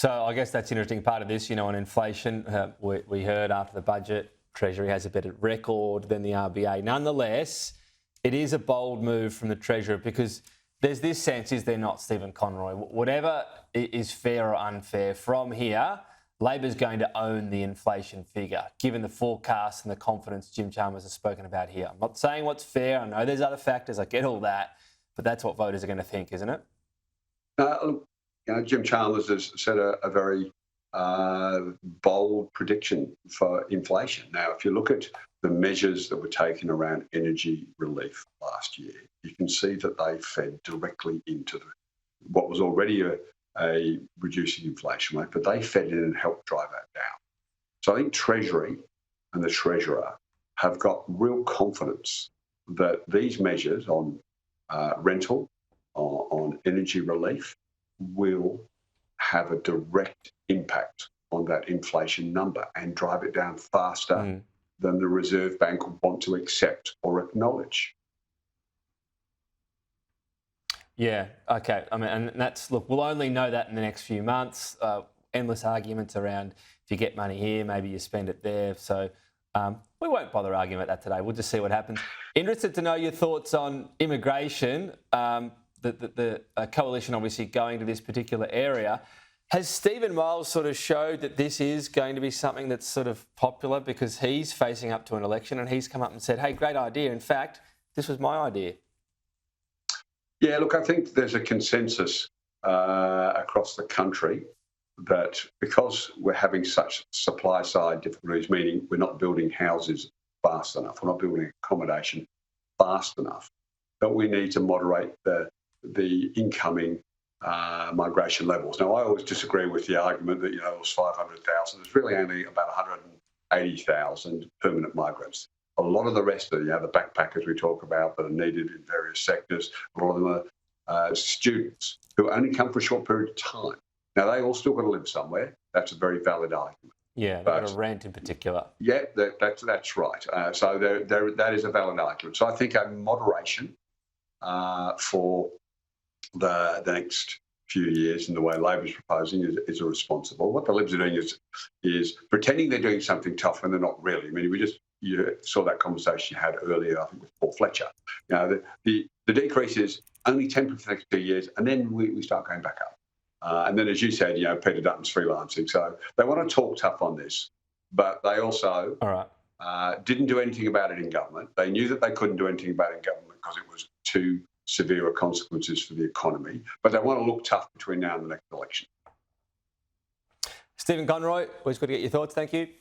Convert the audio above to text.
So I guess that's the interesting part of this, on inflation. We heard after the budget, Treasury has a better record than the RBA. Nonetheless, it is a bold move from the Treasurer because there's this sense, is there not, Stephen Conroy? Whatever is fair or unfair, from here, Labor's going to own the inflation figure, given the forecast and the confidence Jim Chalmers has spoken about here. I'm not saying what's fair. I know there's other factors. I get all that. But that's what voters are going to think, isn't it? Look, Jim Chalmers has said a very bold prediction for inflation. Now, if you look at the measures that were taken around energy relief last year, you can see that they fed directly into what was already a reducing inflation rate, but they fed in and helped drive that down. So I think Treasury and the Treasurer have got real confidence that these measures on rental, on energy relief, will have a direct impact on that inflation number and drive it down faster than the Reserve Bank would want to accept or acknowledge. Yeah, okay. I mean, and that's, look, we'll only know that in the next few months. Endless arguments around if you get money here, maybe you spend it there. So we won't bother arguing about that today. We'll just see what happens. Interested to know your thoughts on immigration. The coalition obviously going to this particular area. Has Stephen Miles sort of showed that this is going to be something that's sort of popular because he's facing up to an election and he's come up and said, hey, great idea. In fact, this was my idea. Yeah, look, I think there's a consensus across the country that because we're having such supply side difficulties, meaning we're not building houses fast enough, we're not building accommodation fast enough, that we need to moderate the incoming migration levels. Now, I always disagree with the argument that, it was 500,000. There's really only about 180,000 permanent migrants. A lot of the rest of the backpackers we talk about that are needed in various sectors, a lot of them are students who only come for a short period of time. Now, they all still got to live somewhere. That's a very valid argument. Yeah, they've got a rent in particular. Yeah, that's right. So that is a valid argument. So I think a moderation for the next few years in the way Labor's proposing is irresponsible. What the Libs are doing is pretending they're doing something tough when they're not really. I mean, you saw that conversation you had earlier, I think, with Paul Fletcher. The decrease is only temporary for the next 2 years, and then we start going back up. And then, as you said, Peter Dutton's freelancing. So they want to talk tough on this, but they also didn't do anything about it in government. They knew that they couldn't do anything about it in government because it was too severe consequences for the economy. But they want to look tough between now and the next election. Stephen Conroy, always good to get your thoughts. Thank you.